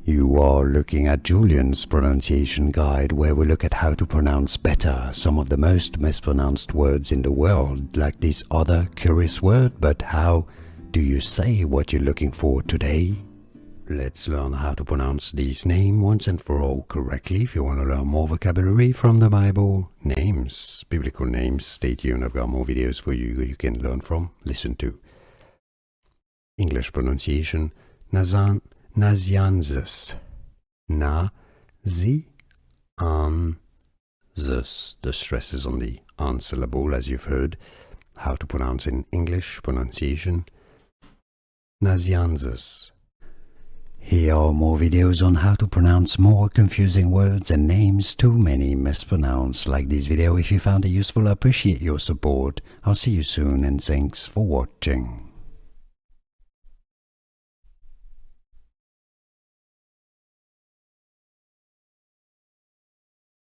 You are looking at Julian's pronunciation guide, where we look at how to pronounce better some of the most mispronounced words in the world, like this other curious word. But how do you say what you're looking for today? Let's learn how to pronounce this name once and for all correctly. If you want to learn more vocabulary from the Bible, names, biblical names, stay tuned. I've got more videos for you can learn from, listen to. English pronunciation, Nazianzus. Nazianzus. The stress is on the an syllable, as you've heard. How to pronounce in English pronunciation, Nazianzus. Here are more videos on how to pronounce more confusing words and names too many mispronounced. Like this video if you found it useful. I appreciate your support. I'll see you soon and thanks for watching.